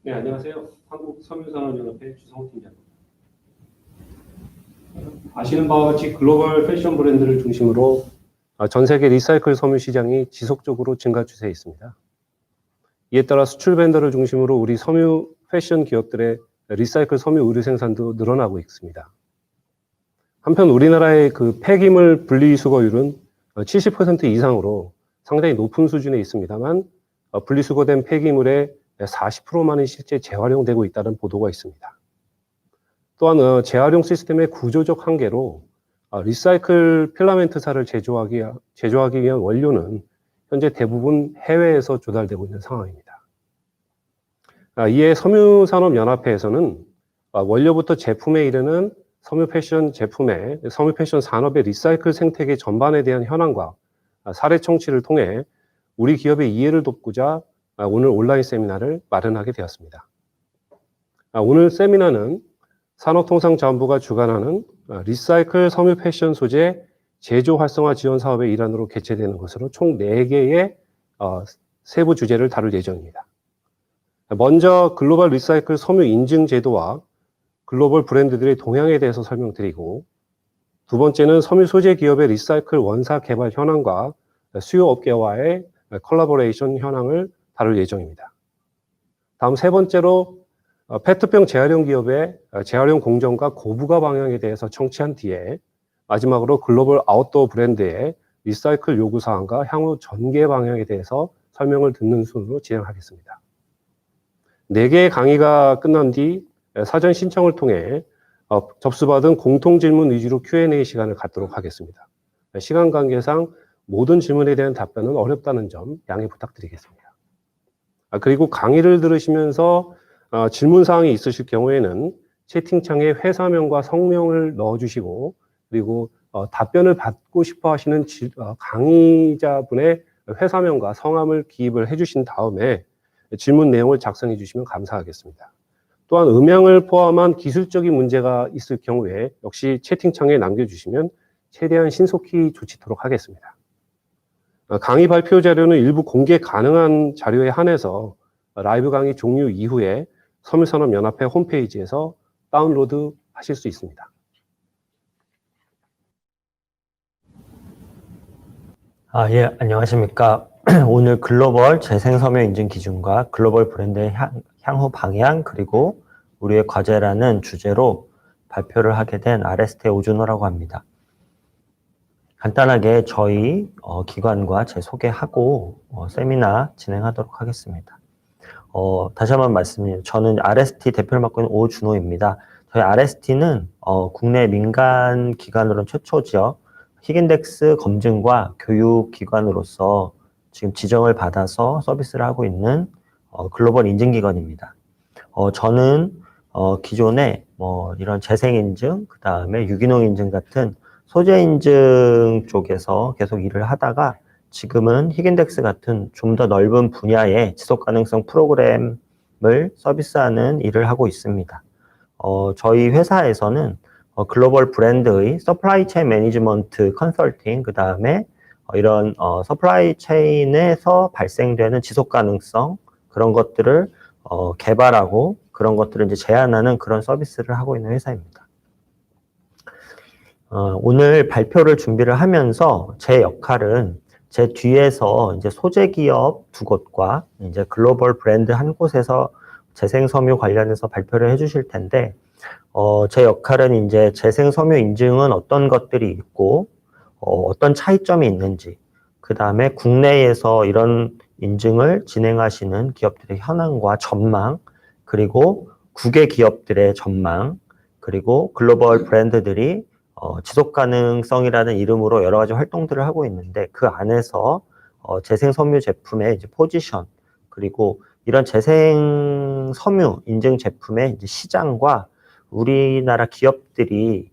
네, 안녕하세요. 한국섬유산업연합회 주성호 팀장입니다. 아시는 바와 같이 글로벌 패션 브랜드를 중심으로 전 세계 리사이클 섬유 시장이 지속적으로 증가 추세에 있습니다. 이에 따라 수출 벤더를 중심으로 우리 섬유 패션 기업들의 리사이클 섬유 의류 생산도 늘어나고 있습니다. 한편 우리나라의 그 폐기물 분리수거율은 70% 이상으로 상당히 높은 수준에 있습니다만 분리수거된 폐기물의 40%만이 실제 재활용되고 있다는 보도가 있습니다. 또한 재활용 시스템의 구조적 한계로 리사이클 필라멘트사를 제조하기 위한 원료는 현재 대부분 해외에서 조달되고 있는 상황입니다. 이에 섬유산업연합회에서는 원료부터 제품에 이르는 섬유 패션 산업의 리사이클 생태계 전반에 대한 현황과 사례 청취를 통해 우리 기업의 이해를 돕고자 오늘 온라인 세미나를 마련하게 되었습니다. 오늘 세미나는 산업통상자원부가 주관하는 리사이클 섬유 패션 소재 제조 활성화 지원 사업의 일환으로 개최되는 것으로 총 4개의 세부 주제를 다룰 예정입니다. 먼저 글로벌 리사이클 섬유 인증 제도와 글로벌 브랜드들의 동향에 대해서 설명드리고, 두 번째는 섬유 소재 기업의 리사이클 원사 개발 현황과 수요 업계와의 콜라보레이션 현황을 다룰 예정입니다. 다음 세 번째로 페트병 재활용 기업의 재활용 공정과 고부가 방향에 대해서 청취한 뒤에 마지막으로 글로벌 아웃도어 브랜드의 리사이클 요구 사항과 향후 전개 방향에 대해서 설명을 듣는 순으로 진행하겠습니다. 4개의 강의가 끝난 뒤 사전 신청을 통해 접수받은 공통 질문 위주로 Q&A 시간을 갖도록 하겠습니다. 시간 관계상 모든 질문에 대한 답변은 어렵다는 점 양해 부탁드리겠습니다. 그리고 강의를 들으시면서 질문 사항이 있으실 경우에는 채팅창에 회사명과 성명을 넣어주시고, 그리고 답변을 받고 싶어 하시는 강의자분의 회사명과 성함을 기입을 해주신 다음에 질문 내용을 작성해 주시면 감사하겠습니다. 또한 음향을 포함한 기술적인 문제가 있을 경우에 역시 채팅창에 남겨주시면 최대한 신속히 조치토록 하겠습니다. 강의 발표 자료는 일부 공개 가능한 자료에 한해서 라이브 강의 종료 이후에 섬유산업연합회 홈페이지에서 다운로드 하실 수 있습니다. 예, 안녕하십니까. 오늘 글로벌 재생섬유 인증 기준과 글로벌 브랜드의 향후 방향, 그리고 우리의 과제라는 주제로 발표를 하게 된 RST의 오준호라고 합니다. 간단하게 저희 기관과 제 소개하고 세미나 진행하도록 하겠습니다. 다시 한번 말씀드립니다. 저는 RST 대표를 맡고 있는 오준호입니다. 저희 RST는 국내 민간 기관으로는 최초죠. 히긴덱스 검증과 교육 기관으로서 지금 지정을 받아서 서비스를 하고 있는 글로벌 인증기관입니다. 저는 기존에 이런 재생인증, 그 다음에 유기농 인증 같은 소재 인증 쪽에서 계속 일을 하다가 지금은 히긴덱스 같은 좀 더 넓은 분야의 지속가능성 프로그램을 서비스하는 일을 하고 있습니다. 저희 회사에서는 글로벌 브랜드의 서플라이 체인 매니지먼트 컨설팅, 그 다음에 이런 서플라이 체인에서 발생되는 지속가능성, 그런 것들을 개발하고 그런 것들을 이제 제안하는 그런 서비스를 하고 있는 회사입니다. 오늘 발표를 준비를 하면서 제 역할은 제 뒤에서 이제 소재 기업 2곳과 이제 글로벌 브랜드 1곳에서 재생섬유 관련해서 발표를 해주실 텐데, 제 역할은 이제 재생섬유 인증은 어떤 것들이 있고, 어떤 차이점이 있는지, 그 다음에 국내에서 이런 인증을 진행하시는 기업들의 현황과 전망, 그리고 국외 기업들의 전망, 그리고 글로벌 브랜드들이 지속가능성이라는 이름으로 여러 가지 활동들을 하고 있는데, 그 안에서 재생섬유 제품의 이제 포지션, 그리고 이런 재생섬유 인증 제품의 이제 시장과 우리나라 기업들이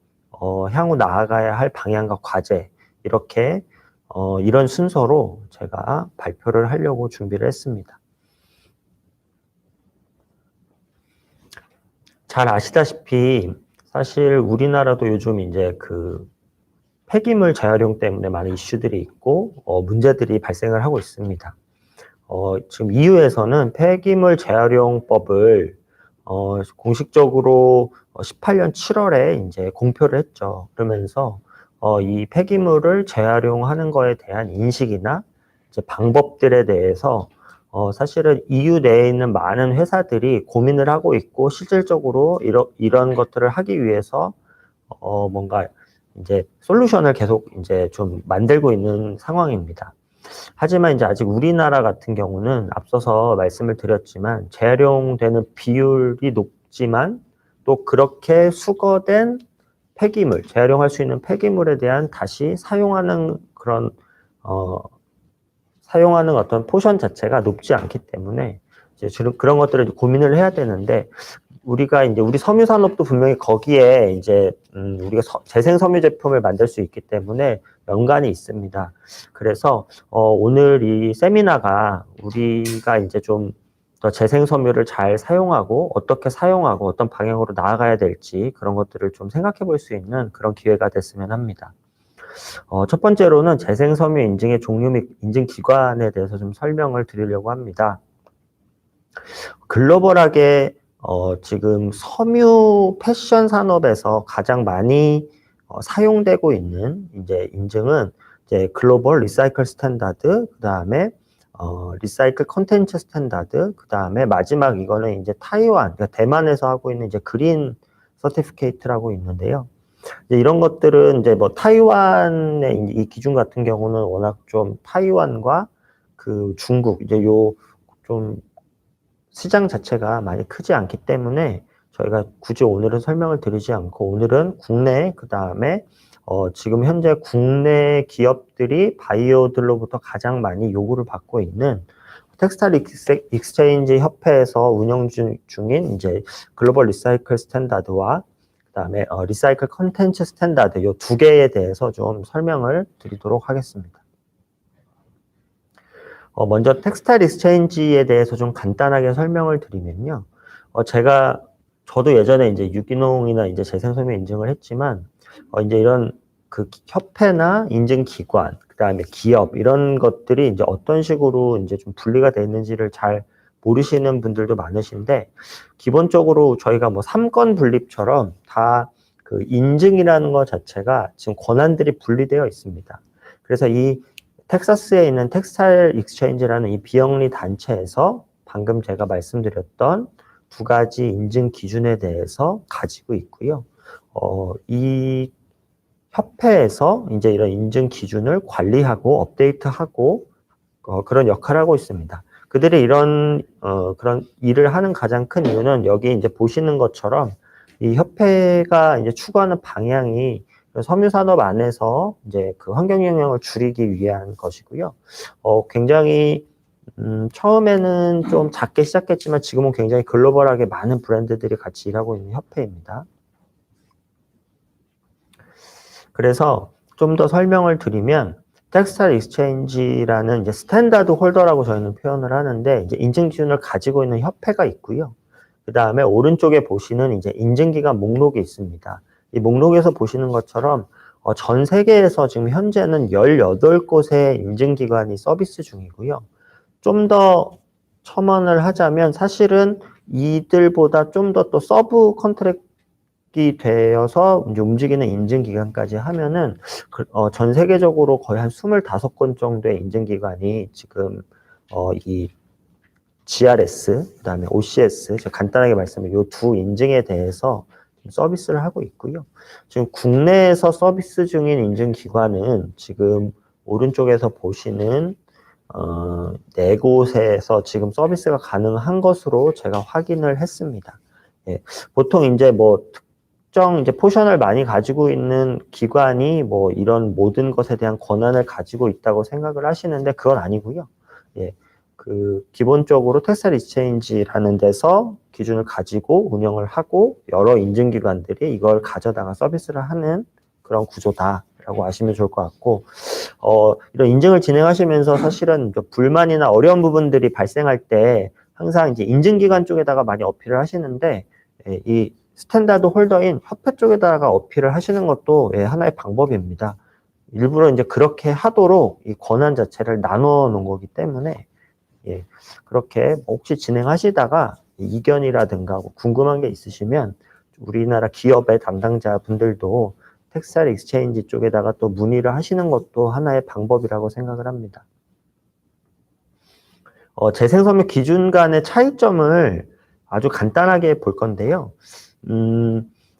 향후 나아가야 할 방향과 과제, 이렇게 이런 순서로 제가 발표를 하려고 준비를 했습니다. 잘 아시다시피 사실 우리나라도 요즘 이제 그 폐기물 재활용 때문에 많은 이슈들이 있고 문제들이 발생을 하고 있습니다. 지금 EU에서는 폐기물 재활용법을 공식적으로 18년 7월에 이제 공표를 했죠. 그러면서 이 폐기물을 재활용하는 거에 대한 인식이나 이제 방법들에 대해서 사실은 EU 내에 있는 많은 회사들이 고민을 하고 있고 실질적으로 이런 것들을 하기 위해서 뭔가 이제 솔루션을 계속 이제 좀 만들고 있는 상황입니다. 하지만 이제 아직 우리나라 같은 경우는 앞서서 말씀을 드렸지만 재활용되는 비율이 높지만 또 그렇게 수거된 폐기물, 재활용할 수 있는 폐기물에 대한 다시 사용하는 그런 사용하는 어떤 포션 자체가 높지 않기 때문에 이제 그런 것들을 고민을 해야 되는데 우리가 이제 우리 섬유 산업도 분명히 거기에 이제 우리가 재생 섬유 제품을 만들 수 있기 때문에 연관이 있습니다. 그래서 오늘 이 세미나가 우리가 이제 좀 더 재생 섬유를 잘 사용하고 어떻게 사용하고 어떤 방향으로 나아가야 될지 그런 것들을 좀 생각해 볼 수 있는 그런 기회가 됐으면 합니다. 첫 번째로는 재생 섬유 인증의 종류 및 인증 기관에 대해서 좀 설명을 드리려고 합니다. 글로벌하게 지금 섬유 패션 산업에서 가장 많이 사용되고 있는 이제 인증은 이제 글로벌 리사이클 스탠다드, 그 다음에 리사이클 컨텐츠 스탠다드, 그 다음에 마지막 이거는 이제 타이완, 그러니까 대만에서 하고 있는 이제 그린 서티피케이트라고 있는데요. 이제 이런 것들은 이제 뭐 타이완의 이 기준 같은 경우는 워낙 좀 타이완과 그 중국 이제 요 좀 시장 자체가 많이 크지 않기 때문에 저희가 굳이 오늘은 설명을 드리지 않고 오늘은 국내 그 다음에 지금 현재 국내 기업들이 바이오들로부터 가장 많이 요구를 받고 있는 텍스타일 익스체인지 협회에서 운영 중인 이제 글로벌 리사이클 스탠다드와 그다음에 리사이클 컨텐츠 스탠다드 이 두 개에 대해서 좀 설명을 드리도록 하겠습니다. 먼저 텍스타일 익스체인지에 대해서 좀 간단하게 설명을 드리면요. 저도 예전에 이제 유기농이나 이제 재생섬유 인증을 했지만 이제 이런 그 협회나 인증기관, 그다음에 기업 이런 것들이 이제 어떤 식으로 이제 좀 분리가 되어 있는지를 잘 모르시는 분들도 많으신데 기본적으로 저희가 뭐 삼권 분립처럼 다 그 인증이라는 것 자체가 지금 권한들이 분리되어 있습니다. 그래서 이 텍사스에 있는 텍스타일 익스체인지라는 이 비영리 단체에서 방금 제가 말씀드렸던 두 가지 인증 기준에 대해서 가지고 있고요. 이 협회에서 이제 이런 인증 기준을 관리하고 업데이트하고 그런 역할을 하고 있습니다. 그들이 이런 그런 일을 하는 가장 큰 이유는 여기 이제 보시는 것처럼 이 협회가 이제 추구하는 방향이 섬유 산업 안에서 이제 그 환경 영향을 줄이기 위한 것이고요. 굉장히 처음에는 좀 작게 시작했지만 지금은 굉장히 글로벌하게 많은 브랜드들이 같이 일하고 있는 협회입니다. 그래서 좀 더 설명을 드리면 텍스타일 익스체인지라는 이제 스탠다드 홀더라고 저희는 표현을 하는데 이제 인증 기준을 가지고 있는 협회가 있고요. 그 다음에 오른쪽에 보시는 이제 인증기관 목록이 있습니다. 이 목록에서 보시는 것처럼 전 세계에서 지금 현재는 18곳의 인증기관이 서비스 중이고요. 좀 더 첨언을 하자면 사실은 이들보다 좀 더 또 서브 컨트랙이 되어서 이제 움직이는 인증기관까지 하면은 전 세계적으로 거의 한 25건 정도의 인증기관이 지금 이 GRS, 그 다음에 OCS, 제가 간단하게 말씀드린 이 두 인증에 대해서 서비스를 하고 있고요. 지금 국내에서 서비스 중인 인증기관은 지금 오른쪽에서 보시는 4곳에서 지금 서비스가 가능한 것으로 제가 확인을 했습니다. 예, 보통 이제 뭐 특정 이제 포션을 많이 가지고 있는 기관이 뭐 이런 모든 것에 대한 권한을 가지고 있다고 생각을 하시는데 그건 아니고요. 예. 기본적으로 텍스타일 익스체인지라는 데서 기준을 가지고 운영을 하고 여러 인증기관들이 이걸 가져다가 서비스를 하는 그런 구조다라고 아시면 좋을 것 같고, 이런 인증을 진행하시면서 사실은 불만이나 어려운 부분들이 발생할 때 항상 이제 인증기관 쪽에다가 많이 어필을 하시는데, 이 스탠다드 홀더인 협회 쪽에다가 어필을 하시는 것도 하나의 방법입니다. 일부러 이제 그렇게 하도록 이 권한 자체를 나눠 놓은 거기 때문에 예, 그렇게 혹시 진행하시다가 이견이라든가 뭐 궁금한 게 있으시면 우리나라 기업의 담당자분들도 텍스타일 익스체인지 쪽에다가 또 문의를 하시는 것도 하나의 방법이라고 생각을 합니다. 재생섬유 기준 간의 차이점을 아주 간단하게 볼 건데요.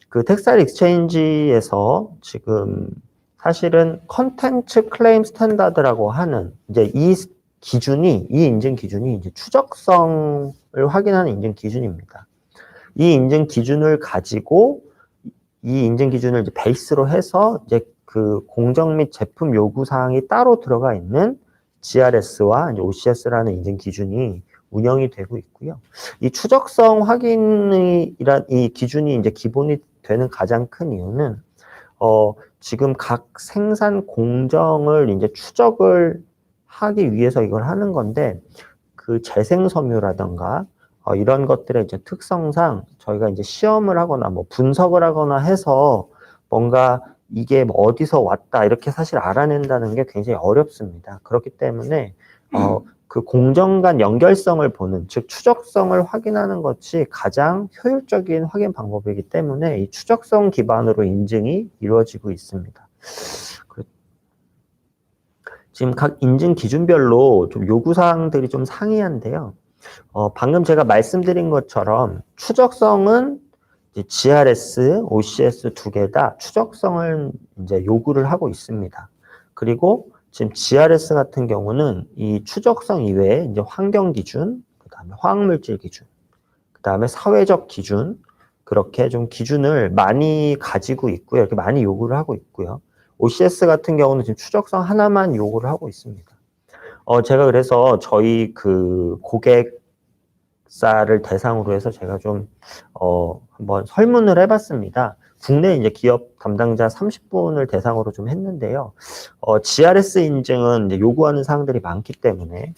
그 텍스타일 익스체인지에서 지금 사실은 컨텐츠 클레임 스탠다드라고 하는 이제 이 인증 기준이 이제 추적성을 확인하는 인증 기준입니다. 이 인증 기준을 가지고 이 인증 기준을 이제 베이스로 해서 이제 그 공정 및 제품 요구 사항이 따로 들어가 있는 GRS와 OCS라는 인증 기준이 운영이 되고 있고요. 이 추적성 확인이란 이 기준이 이제 기본이 되는 가장 큰 이유는 지금 각 생산 공정을 이제 추적을 하기 위해서 이걸 하는 건데 그 재생섬유라던가 이런 것들의 이제 특성상 저희가 이제 시험을 하거나 뭐 분석을 하거나 해서 뭔가 이게 뭐 어디서 왔다 이렇게 사실 알아낸다는 게 굉장히 어렵습니다. 그렇기 때문에 그 공정 간 연결성을 보는 즉 추적성을 확인하는 것이 가장 효율적인 확인 방법이기 때문에 이 추적성 기반으로 인증이 이루어지고 있습니다. 지금 각 인증 기준별로 좀 요구사항들이 좀 상이한데요. 방금 제가 말씀드린 것처럼 추적성은 이제 GRS, OCS 두 개 다 추적성을 이제 요구를 하고 있습니다. 그리고 지금 GRS 같은 경우는 이 추적성 이외에 이제 환경 기준, 그다음에 화학물질 기준, 그다음에 사회적 기준 그렇게 좀 기준을 많이 가지고 있고요. 이렇게 많이 요구를 하고 있고요. OCS 같은 경우는 지금 추적성 하나만 요구를 하고 있습니다. 제가 그래서 저희 그 고객사를 대상으로 해서 제가 좀 한번 설문을 해봤습니다. 국내 이제 기업 담당자 30분을 대상으로 좀 했는데요. GRS 인증은 이제 요구하는 사항들이 많기 때문에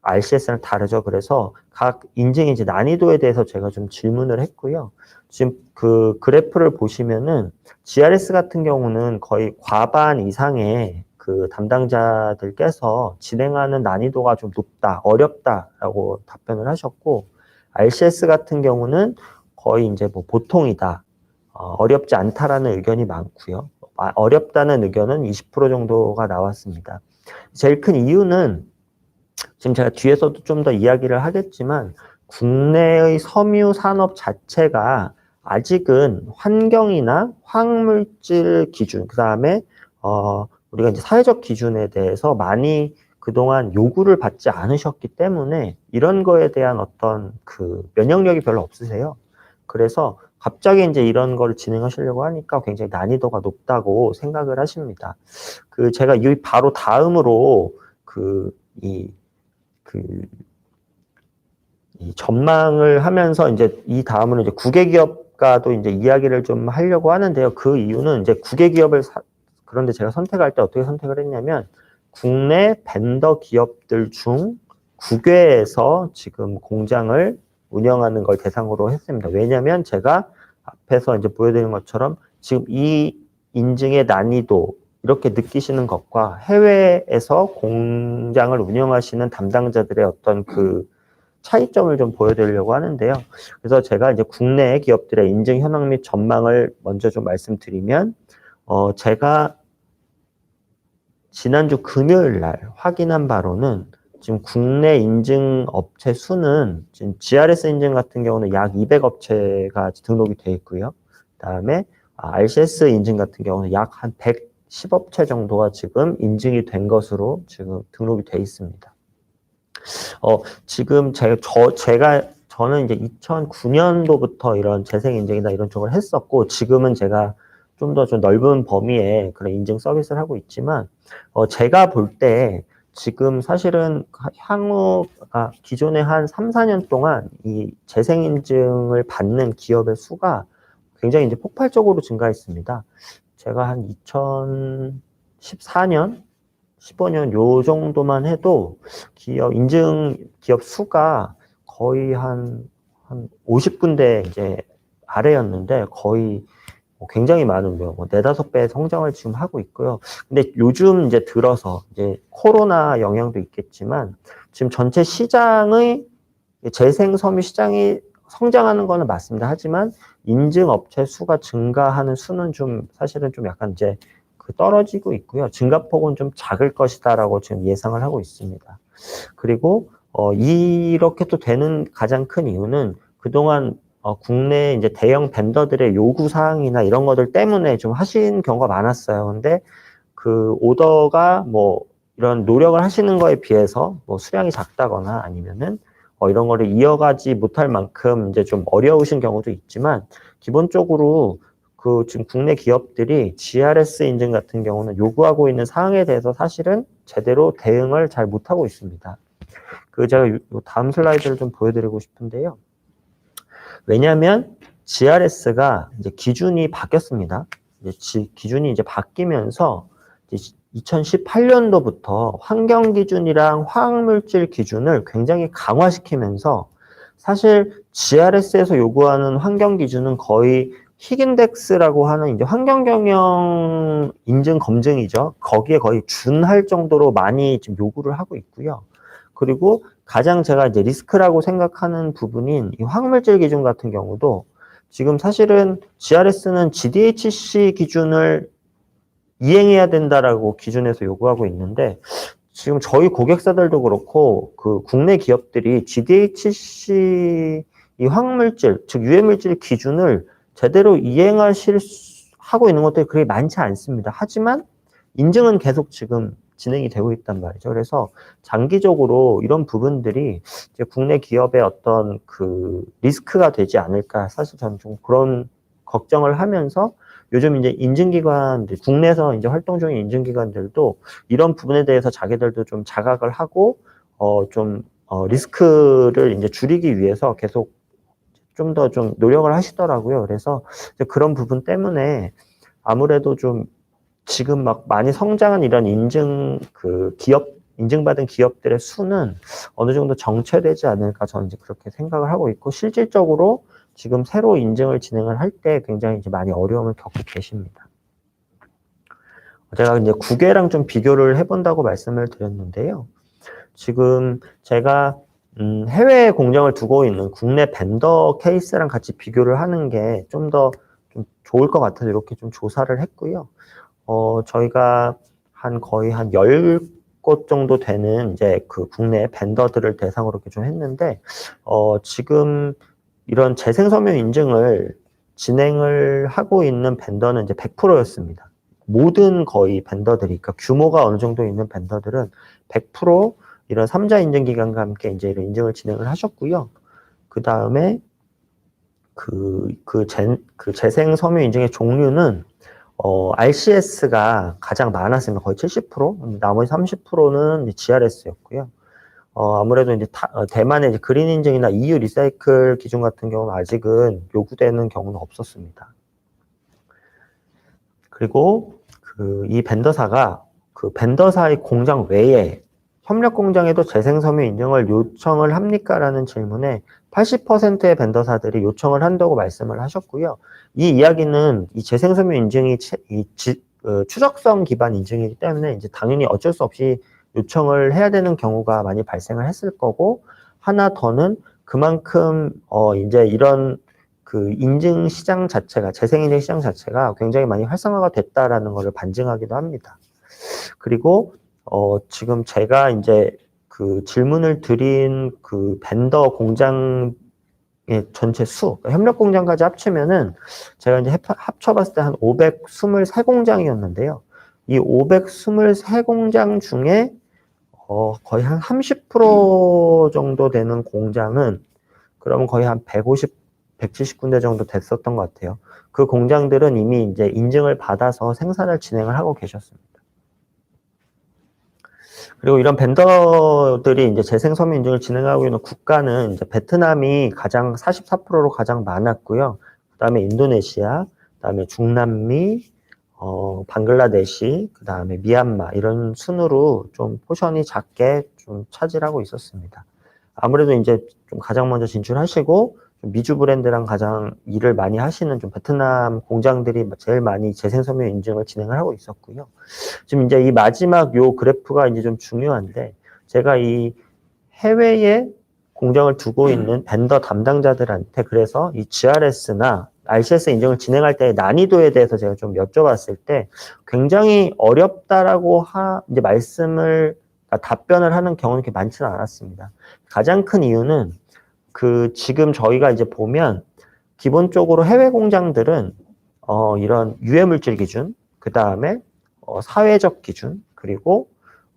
RCS랑 다르죠. 그래서 각 인증의 이제 난이도에 대해서 제가 좀 질문을 했고요. 지금 그 그래프를 보시면은 GRS 같은 경우는 거의 과반 이상의 그 담당자들께서 진행하는 난이도가 좀 높다, 어렵다라고 답변을 하셨고, RCS 같은 경우는 거의 이제 뭐 보통이다, 어렵지 않다라는 의견이 많고요. 어렵다는 의견은 20% 정도가 나왔습니다. 제일 큰 이유는 지금 제가 뒤에서도 좀 더 이야기를 하겠지만 국내의 섬유 산업 자체가 아직은 환경이나 화학물질 기준, 그 다음에 우리가 이제 사회적 기준에 대해서 많이 그동안 요구를 받지 않으셨기 때문에 이런 거에 대한 어떤 그 면역력이 별로 없으세요. 그래서 갑자기 이제 이런 걸 진행하시려고 하니까 굉장히 난이도가 높다고 생각을 하십니다. 그 제가 이 바로 다음으로 이 전망을 하면서 이제 이 다음으로 이제 국외기업과도 이제 이야기를 좀 하려고 하는데요. 그 이유는 이제 국외기업을 그런데 제가 선택할 때 어떻게 선택을 했냐면 국내 벤더 기업들 중 국외에서 지금 공장을 운영하는 걸 대상으로 했습니다. 왜냐하면 제가 앞에서 이제 보여드린 것처럼 지금 이 인증의 난이도 이렇게 느끼시는 것과 해외에서 공장을 운영하시는 담당자들의 어떤 그 차이점을 좀 보여드리려고 하는데요. 그래서 제가 이제 국내 기업들의 인증 현황 및 전망을 먼저 좀 말씀드리면, 제가 지난주 금요일 날 확인한 바로는 지금 국내 인증 업체 수는 지금 GRS 인증 같은 경우는 약 200업체가 등록이 되어 있고요. 그다음에 RCS 인증 같은 경우는 약 한 110업체 정도가 지금 인증이 된 것으로 지금 등록이 되어 있습니다. 지금 저는 이제 2009년도부터 이런 재생 인증이나 이런 쪽을 했었고, 지금은 제가 좀 더 좀 넓은 범위의 그런 인증 서비스를 하고 있지만, 제가 볼 때 지금 사실은 향후가 기존에 한 3, 4년 동안 이 재생 인증을 받는 기업의 수가 굉장히 이제 폭발적으로 증가했습니다. 제가 한 2014년, 15년 요 정도만 해도 인증 기업 수가 거의 한 50군데 이제 아래였는데 거의 굉장히 많은 뭐 4-5배 성장을 지금 하고 있고요. 근데 요즘 이제 들어서 이제 코로나 영향도 있겠지만 지금 전체 시장의 재생 섬유 시장이 성장하는 거는 맞습니다. 하지만 인증 업체 수가 증가하는 수는 좀 사실은 좀 약간 이제 떨어지고 있고요. 증가폭은 좀 작을 것이다라고 지금 예상을 하고 있습니다. 그리고 이렇게 또 되는 가장 큰 이유는 그동안 국내 이제 대형 벤더들의 요구 사항이나 이런 것들 때문에 좀 하신 경우가 많았어요. 근데 그 오더가 뭐 이런 노력을 하시는 거에 비해서 뭐 수량이 작다거나 아니면은 이런 거를 이어가지 못할 만큼 이제 좀 어려우신 경우도 있지만 기본적으로 그 지금 국내 기업들이 GRS 인증 같은 경우는 요구하고 있는 사항에 대해서 사실은 제대로 대응을 잘 못하고 있습니다. 그 제가 요 다음 슬라이드를 좀 보여드리고 싶은데요. 왜냐하면 GRS가 이제 기준이 바뀌었습니다. 이제 기준이 이제 바뀌면서 이제 2018년도부터 환경 기준이랑 화학물질 기준을 굉장히 강화시키면서 사실 GRS에서 요구하는 환경 기준은 거의 희긴덱스라고 하는 이제 환경 경영 인증 검증이죠. 거기에 거의 준할 정도로 많이 지금 요구를 하고 있고요. 그리고 가장 제가 이제 리스크라고 생각하는 부분인 이 화학물질 기준 같은 경우도 지금 사실은 GRS는 GDHC 기준을 이행해야 된다라고 기준에서 요구하고 있는데 지금 저희 고객사들도 그렇고 그 국내 기업들이 GDHC 이 화학물질 즉 유해물질 기준을 제대로 하고 있는 것들이 그렇게 많지 않습니다. 하지만 인증은 계속 지금 진행이 되고 있단 말이죠. 그래서 장기적으로 이런 부분들이 이제 국내 기업의 어떤 그 리스크가 되지 않을까. 사실 저는 좀 그런 걱정을 하면서 요즘 이제 인증기관들, 국내에서 이제 활동 중인 인증기관들도 이런 부분에 대해서 자기들도 좀 자각을 하고, 리스크를 이제 줄이기 위해서 계속 좀 더 좀 노력을 하시더라고요. 그래서 그런 부분 때문에 아무래도 좀 지금 막 많이 성장한 이런 인증받은 기업들의 수는 어느 정도 정체되지 않을까 저는 이제 그렇게 생각을 하고 있고, 실질적으로 지금 새로 인증을 진행을 할 때 굉장히 이제 많이 어려움을 겪고 계십니다. 제가 이제 국외랑 좀 비교를 해본다고 말씀을 드렸는데요. 지금 제가 해외 공장을 두고 있는 국내 벤더 케이스랑 같이 비교를 하는 게 좀 더 좀 좋을 것 같아서 이렇게 좀 조사를 했고요. 저희가 거의 한 10곳 정도 되는 이제 그 국내 벤더들을 대상으로 이렇게 좀 했는데, 지금 이런 재생섬유 인증을 진행을 하고 있는 벤더는 이제 100%였습니다. 모든 거의 벤더들이, 그러니까 규모가 어느 정도 있는 벤더들은 100% 이런 3자 인증 기관과 함께 이제 이런 인증을 진행을 하셨고요. 그 다음에 재생 섬유 인증의 종류는 RCS가 가장 많았습니다. 거의 70%, 나머지 30%는 GRS였고요. 아무래도 이제 대만의 이제 그린 인증이나 EU 리사이클 기준 같은 경우는 아직은 요구되는 경우는 없었습니다. 그리고 이 벤더사가 그 벤더사의 공장 외에 협력 공장에도 재생섬유 인증을 요청을 합니까? 라는 질문에 80%의 벤더사들이 요청을 한다고 말씀을 하셨고요. 이 이야기는 이 재생섬유 인증이 추적성 기반 인증이기 때문에 이제 당연히 어쩔 수 없이 요청을 해야 되는 경우가 많이 발생을 했을 거고, 하나 더는 그만큼 이제 이런 그 인증 시장 자체가, 재생인증 시장 자체가 굉장히 많이 활성화가 됐다라는 것을 반증하기도 합니다. 그리고 지금 제가 이제 그 질문을 드린 그 벤더 공장의 전체 수, 협력 공장까지 합치면은 제가 이제 합쳐봤을 때 한 523공장이었는데요. 이 523공장 중에 거의 한 30% 정도 되는 공장은 그러면 거의 한 170군데 정도 됐었던 것 같아요. 그 공장들은 이미 이제 인증을 받아서 생산을 진행을 하고 계셨습니다. 그리고 이런 벤더들이 이제 재생섬유 인증을 진행하고 있는 국가는 이제 베트남이 44%로 가장 많았고요. 그 다음에 인도네시아, 그 다음에 중남미, 방글라데시, 그 다음에 미얀마, 이런 순으로 좀 포션이 작게 좀 차지하고 있었습니다. 아무래도 이제 좀 가장 먼저 진출하시고 좀 미주 브랜드랑 가장 일을 많이 하시는 좀 베트남 공장들이 제일 많이 재생섬유 인증을 진행을 하고 있었고요. 지금 이제 이 마지막 요 그래프가 이제 좀 중요한데, 제가 이 해외에 공장을 두고 있는 벤더 담당자들한테 그래서 이 GRS나 RCS 인증을 진행할 때의 난이도에 대해서 제가 좀 여쭤봤을 때 굉장히 어렵다라고 이제 답변을 하는 경우는 그렇게 많지는 않았습니다. 가장 큰 이유는 지금 저희가 이제 보면 기본적으로 해외 공장들은 이런 유해물질 기준, 그 다음에 사회적 기준, 그리고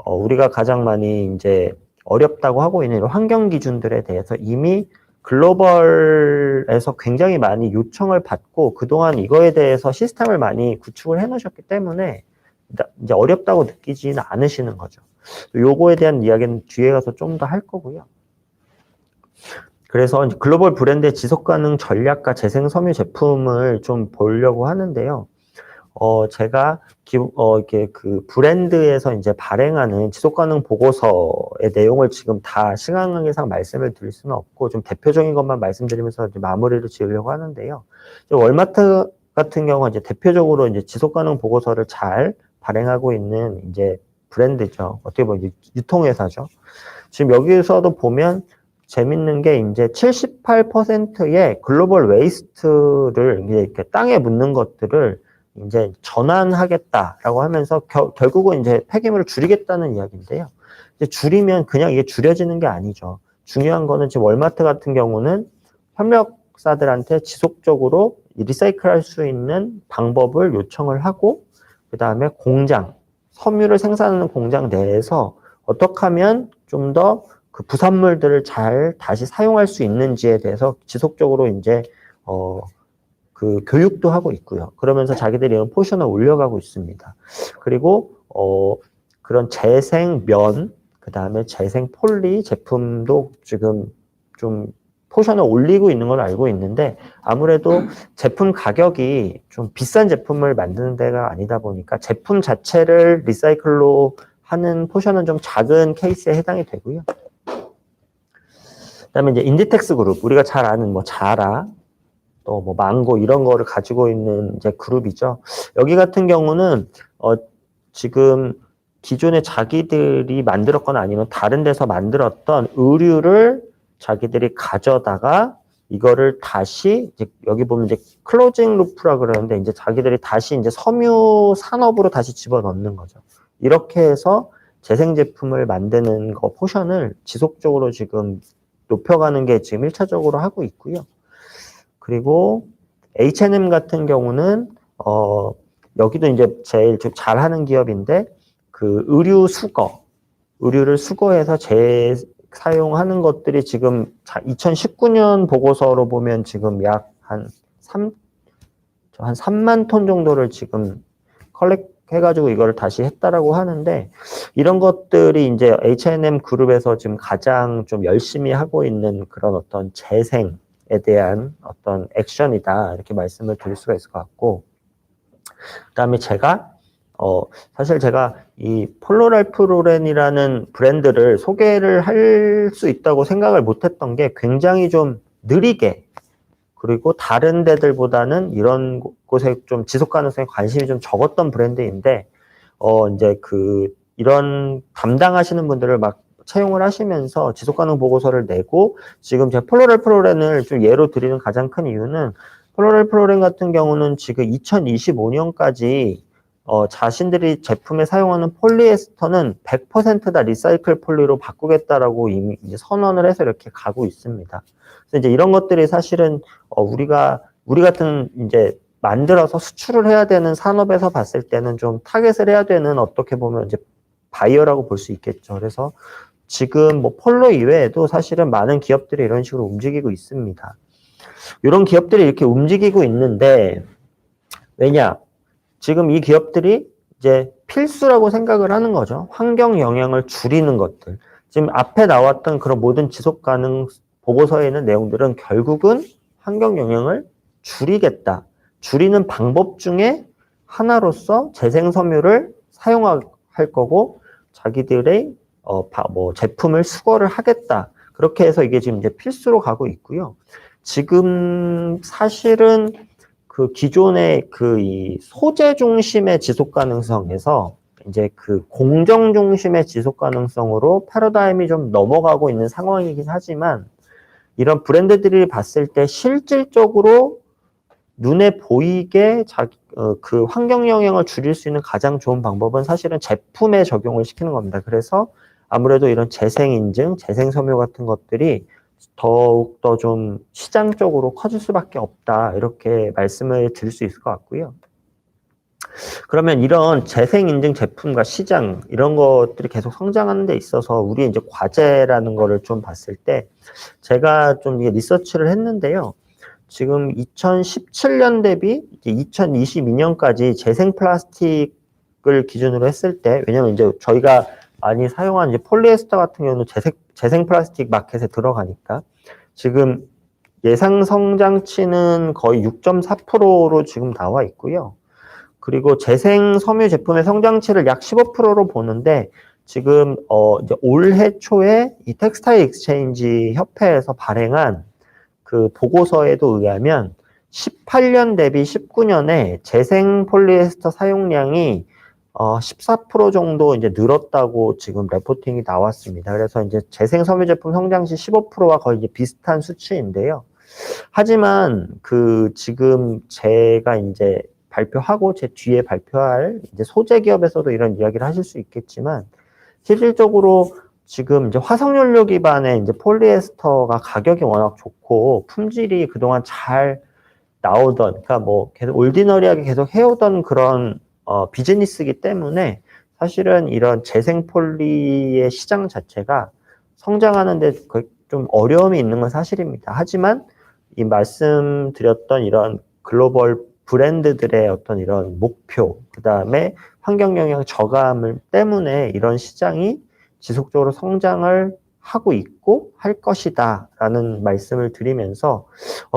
우리가 가장 많이 이제 어렵다고 하고 있는 이런 환경 기준들에 대해서 이미 글로벌에서 굉장히 많이 요청을 받고 그동안 이거에 대해서 시스템을 많이 구축을 해 놓으셨기 때문에 이제 어렵다고 느끼지는 않으시는 거죠. 요거에 대한 이야기는 뒤에 가서 좀 더 할 거고요. 그래서 이제 글로벌 브랜드의 지속가능 전략과 재생섬유 제품을 좀 보려고 하는데요. 제가 이렇게 브랜드에서 이제 발행하는 지속가능 보고서의 내용을 지금 다 시간 관계상 말씀을 드릴 수는 없고 좀 대표적인 것만 말씀드리면서 이제 마무리를 지으려고 하는데요. 월마트 같은 경우는 이제 대표적으로 이제 지속가능 보고서를 잘 발행하고 있는 이제 브랜드죠. 어떻게 보면 이제 유통회사죠. 지금 여기서도 보면 재밌는 게 이제 78%의 글로벌 웨이스트를 이렇게 땅에 묻는 것들을 이제 전환하겠다라고 하면서 결국은 이제 폐기물을 줄이겠다는 이야기인데요. 이제 줄이면 그냥 이게 줄여지는 게 아니죠. 중요한 거는 지금 월마트 같은 경우는 협력사들한테 지속적으로 리사이클할 수 있는 방법을 요청을 하고, 그 다음에 섬유를 생산하는 공장 내에서 어떻게 하면 좀 더 그 부산물들을 잘 다시 사용할 수 있는지에 대해서 지속적으로 이제 교육도 하고 있고요. 그러면서 자기들이 이런 포션을 올려가고 있습니다. 그리고 그런 재생면, 그 다음에 재생 폴리 제품도 지금 좀 포션을 올리고 있는 걸 알고 있는데, 아무래도 제품 가격이 좀 비싼 제품을 만드는 데가 아니다 보니까 제품 자체를 리사이클로 하는 포션은 좀 작은 케이스에 해당이 되고요. 그다음에 이제 인디텍스 그룹, 우리가 잘 아는 뭐 자라, 또 뭐 망고 이런 거를 가지고 있는 이제 그룹이죠. 여기 같은 경우는 지금 기존에 자기들이 만들었거나 아니면 다른 데서 만들었던 의류를 자기들이 가져다가 이거를 다시 이제 여기 보면 이제 클로징 루프라 그러는데 이제 자기들이 다시 이제 섬유 산업으로 다시 집어넣는 거죠. 이렇게 해서 재생 제품을 만드는 거 포션을 지속적으로 지금 높여가는 게 지금 1차적으로 하고 있고요. 그리고 H&M 같은 경우는 여기도 이제 제일 잘하는 기업인데 의류를 수거해서 사용하는 것들이 지금 2019년 보고서로 보면 지금 약 한 3만 톤 정도를 지금 컬렉 해가지고 이거를 다시 했다라고 하는데, 이런 것들이 이제 H&M 그룹에서 지금 가장 좀 열심히 하고 있는 그런 어떤 재생에 대한 어떤 액션이다, 이렇게 말씀을 드릴 수가 있을 것 같고, 그 다음에 사실 제가 이 폴로랄프 로렌이라는 브랜드를 소개를 할 수 있다고 생각을 못했던 게 굉장히 좀 느리게, 그리고 다른 데들보다는 이런 곳에 좀 지속 가능성에 관심이 좀 적었던 브랜드인데, 이제 이런 담당하시는 분들을 막 채용을 하시면서 지속 가능 보고서를 내고, 지금 제가 폴로랄프 로렌을 좀 예로 드리는 가장 큰 이유는, 폴로랄프 로렌 같은 경우는 지금 2025년까지 자신들이 제품에 사용하는 폴리에스터는 100%다 리사이클 폴리로 바꾸겠다라고 이미 이제 선언을 해서 이렇게 가고 있습니다. 그래서 이제 이런 것들이 사실은 우리 같은 이제 만들어서 수출을 해야 되는 산업에서 봤을 때는 좀 타겟을 해야 되는, 어떻게 보면 이제 바이어라고 볼 수 있겠죠. 그래서 지금 뭐 폴로 이외에도 사실은 많은 기업들이 이런 식으로 움직이고 있습니다. 이런 기업들이 이렇게 움직이고 있는데, 왜냐? 지금 이 기업들이 이제 필수라고 생각을 하는 거죠. 환경 영향을 줄이는 것들. 지금 앞에 나왔던 그런 모든 지속 가능 보고서에 있는 내용들은 결국은 환경 영향을 줄이겠다. 줄이는 방법 중에 하나로서 재생섬유를 사용할 거고, 자기들의 제품을 수거를 하겠다. 그렇게 해서 이게 지금 이제 필수로 가고 있고요. 지금 사실은 그 기존의 그 이 소재 중심의 지속 가능성에서 이제 그 공정 중심의 지속 가능성으로 패러다임이 좀 넘어가고 있는 상황이긴 하지만 이런 브랜드들이 봤을 때 실질적으로 눈에 보이게 그 환경 영향을 줄일 수 있는 가장 좋은 방법은 사실은 제품에 적용을 시키는 겁니다. 그래서 아무래도 이런 재생 인증, 재생 섬유 같은 것들이 더욱더 좀 시장적으로 커질 수밖에 없다. 이렇게 말씀을 드릴 수 있을 것 같고요. 그러면 이런 재생 인증 제품과 시장 이런 것들이 계속 성장하는 데 있어서 우리 이제 과제라는 거를 좀 봤을 때 제가 좀 이게 리서치를 했는데요. 지금 2017년 대비 2022년까지 재생 플라스틱을 기준으로 했을 때, 왜냐면 이제 저희가 많이 사용하는 이제 폴리에스터 같은 경우는 재생 플라스틱 마켓에 들어가니까 지금 예상 성장치는 거의 6.4%로 지금 나와 있고요. 그리고 재생 섬유 제품의 성장치를 약 15%로 보는데 지금 이제 올해 초에 이 텍스타일 익스체인지 협회에서 발행한 그 보고서에도 의하면 18년 대비 19년에 재생 폴리에스터 사용량이 14% 정도 이제 늘었다고 지금 레포팅이 나왔습니다. 그래서 이제 재생 섬유 제품 성장시 15%와 거의 이제 비슷한 수치인데요. 하지만 그 지금 제가 이제 발표하고 제 뒤에 발표할 이제 소재 기업에서도 이런 이야기를 하실 수 있겠지만 실질적으로 지금 이제 화석연료 기반의 이제 폴리에스터가 가격이 워낙 좋고 품질이 그동안 잘 나오던, 그러니까 뭐 계속 올디너리하게 계속 해오던 그런 비즈니스이기 때문에 사실은 이런 재생 폴리의 시장 자체가 성장하는데 좀 어려움이 있는 건 사실입니다. 하지만 이 말씀드렸던 이런 글로벌 브랜드들의 어떤 이런 목표, 그 다음에 환경 영향 저감을 때문에 이런 시장이 지속적으로 성장을 하고 있고 할 것이다 라는 말씀을 드리면서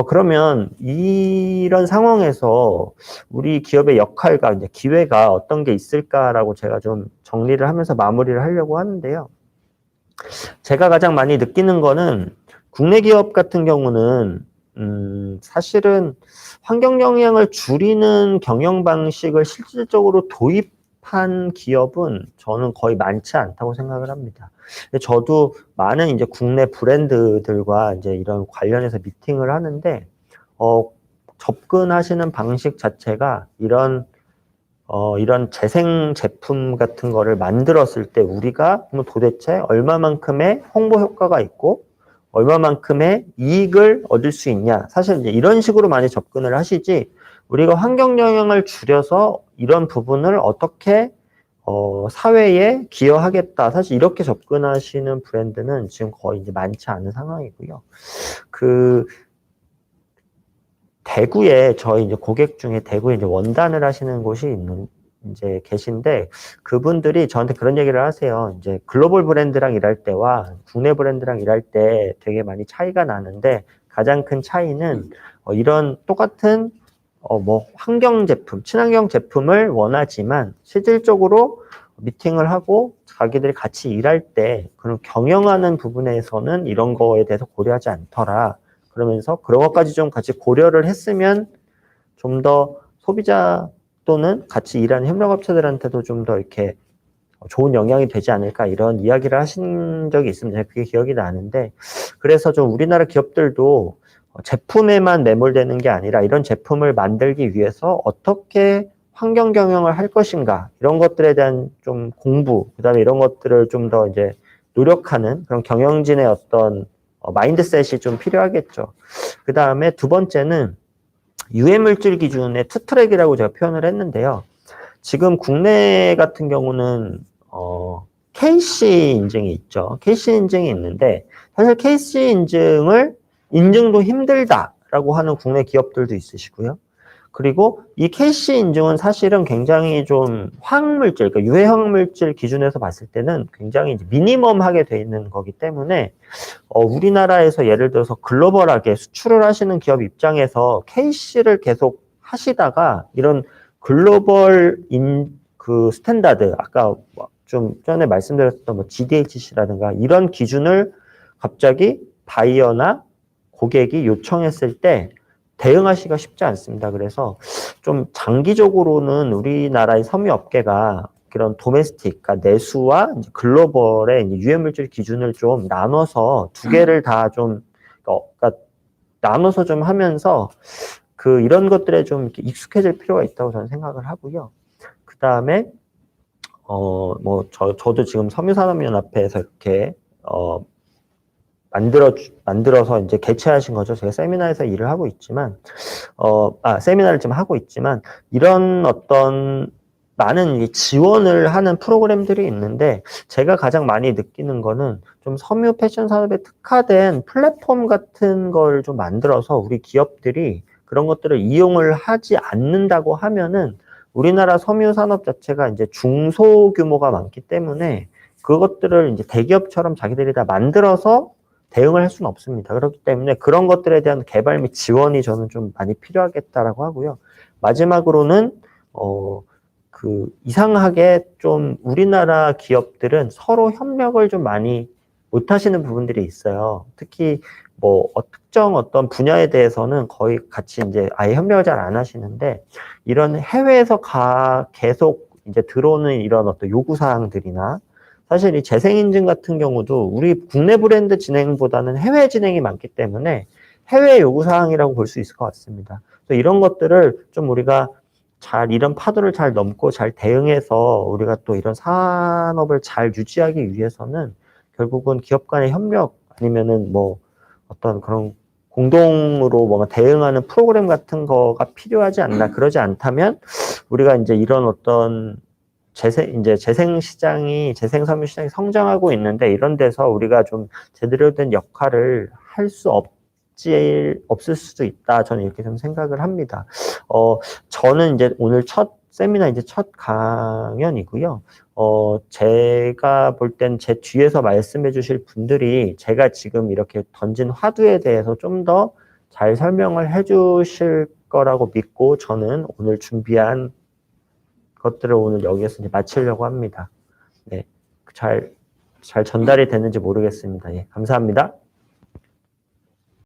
그러면 이런 상황에서 우리 기업의 역할과 이제 기회가 어떤 게 있을까라고 제가 좀 정리를 하면서 마무리를 하려고 하는데요. 제가 가장 많이 느끼는 거는 국내 기업 같은 경우는 사실은 환경 영향을 줄이는 경영 방식을 실질적으로 도입한 기업은 저는 거의 많지 않다고 생각을 합니다. 근데 저도 많은 이제 국내 브랜드들과 이제 이런 관련해서 미팅을 하는데, 접근하시는 방식 자체가 이런 재생 제품 같은 거를 만들었을 때 우리가 도대체 얼마만큼의 홍보 효과가 있고 얼마만큼의 이익을 얻을 수 있냐. 사실 이제 이런 식으로 많이 접근을 하시지 우리가 환경 영향을 줄여서 이런 부분을 어떻게 사회에 기여하겠다. 사실 이렇게 접근하시는 브랜드는 지금 거의 이제 많지 않은 상황이고요. 대구에 저희 이제 고객 중에 대구에 이제 원단을 하시는 곳이 이제 계신데 그분들이 저한테 그런 얘기를 하세요. 이제 글로벌 브랜드랑 일할 때와 국내 브랜드랑 일할 때 되게 많이 차이가 나는데 가장 큰 차이는 이런 똑같은 뭐 환경 제품, 친환경 제품을 원하지만 실질적으로 미팅을 하고 자기들이 같이 일할 때 그런 경영하는 부분에서는 이런 거에 대해서 고려하지 않더라. 그러면서 그런 것까지 좀 같이 고려를 했으면 좀 더 소비자 또는 같이 일하는 협력업체들한테도 좀 더 이렇게 좋은 영향이 되지 않을까 이런 이야기를 하신 적이 있습니다. 그게 기억이 나는데 그래서 좀 우리나라 기업들도 제품에만 매몰되는 게 아니라 이런 제품을 만들기 위해서 어떻게 환경 경영을 할 것인가 이런 것들에 대한 좀 공부 그다음에 이런 것들을 좀 더 이제 노력하는 그런 경영진의 어떤 마인드셋이 좀 필요하겠죠. 그 다음에 두 번째는 유해물질 기준의 투트랙이라고 제가 표현을 했는데요. 지금 국내 같은 경우는 KC 인증이 있죠. KC 인증이 있는데 사실 KC 인증도 힘들다라고 하는 국내 기업들도 있으시고요. 그리고 이 KC 인증은 사실은 굉장히 좀 화학물질, 그러니까 유해 화학물질 기준에서 봤을 때는 굉장히 미니멈하게 돼 있는 거기 때문에 우리나라에서 예를 들어서 글로벌하게 수출을 하시는 기업 입장에서 KC를 계속 하시다가 이런 글로벌 그 스탠다드, 아까 좀 전에 말씀드렸던 뭐 GDHC라든가 이런 기준을 갑자기 바이어나 고객이 요청했을 때 대응하기가 쉽지 않습니다. 그래서 좀 장기적으로는 우리나라의 섬유업계가 그런 도메스틱, 그러니까 내수와 이제 글로벌의 이제 유해물질 기준을 좀 나눠서 두 개를 다 좀, 그러니까 나눠서 좀 하면서 이런 것들에 좀 이렇게 익숙해질 필요가 있다고 저는 생각을 하고요. 그 다음에, 저도 지금 섬유산업연합회에서 이렇게, 만들어서 이제 개최하신 거죠. 제가 세미나에서 일을 하고 있지만, 세미나를 좀 하고 있지만, 이런 어떤 많은 지원을 하는 프로그램들이 있는데, 제가 가장 많이 느끼는 거는 좀 섬유 패션 산업에 특화된 플랫폼 같은 걸 좀 만들어서 우리 기업들이 그런 것들을 이용을 하지 않는다고 하면은 우리나라 섬유 산업 자체가 이제 중소규모가 많기 때문에 그것들을 이제 대기업처럼 자기들이 다 만들어서 대응을 할 수는 없습니다. 그렇기 때문에 그런 것들에 대한 개발 및 지원이 저는 좀 많이 필요하겠다라고 하고요. 마지막으로는, 이상하게 좀 우리나라 기업들은 서로 협력을 좀 많이 못 하시는 부분들이 있어요. 특히 특정 어떤 분야에 대해서는 거의 같이 이제 아예 협력을 잘 안 하시는데, 이런 해외에서 계속 이제 들어오는 이런 어떤 요구사항들이나, 사실 이 재생인증 같은 경우도 우리 국내 브랜드 진행보다는 해외 진행이 많기 때문에 해외 요구사항이라고 볼 수 있을 것 같습니다. 그래서 이런 것들을 좀 우리가 이런 파도를 잘 넘고 잘 대응해서 우리가 또 이런 산업을 잘 유지하기 위해서는 결국은 기업 간의 협력 아니면은 어떤 그런 공동으로 뭔가 대응하는 프로그램 같은 거가 필요하지 않나. 그러지 않다면 우리가 이제 이런 어떤 재생 섬유 시장이 성장하고 있는데 이런 데서 우리가 좀 제대로 된 역할을 할 수 없을 수도 있다. 저는 이렇게 좀 생각을 합니다. 저는 이제 오늘 첫 세미나 이제 첫 강연이고요. 제가 볼 땐 제 뒤에서 말씀해 주실 분들이 제가 지금 이렇게 던진 화두에 대해서 좀 더 잘 설명을 해 주실 거라고 믿고 저는 오늘 준비한 것들을 오늘 여기에서 이제 마치려고 합니다. 네. 잘 전달이 됐는지 모르겠습니다. 예, 감사합니다.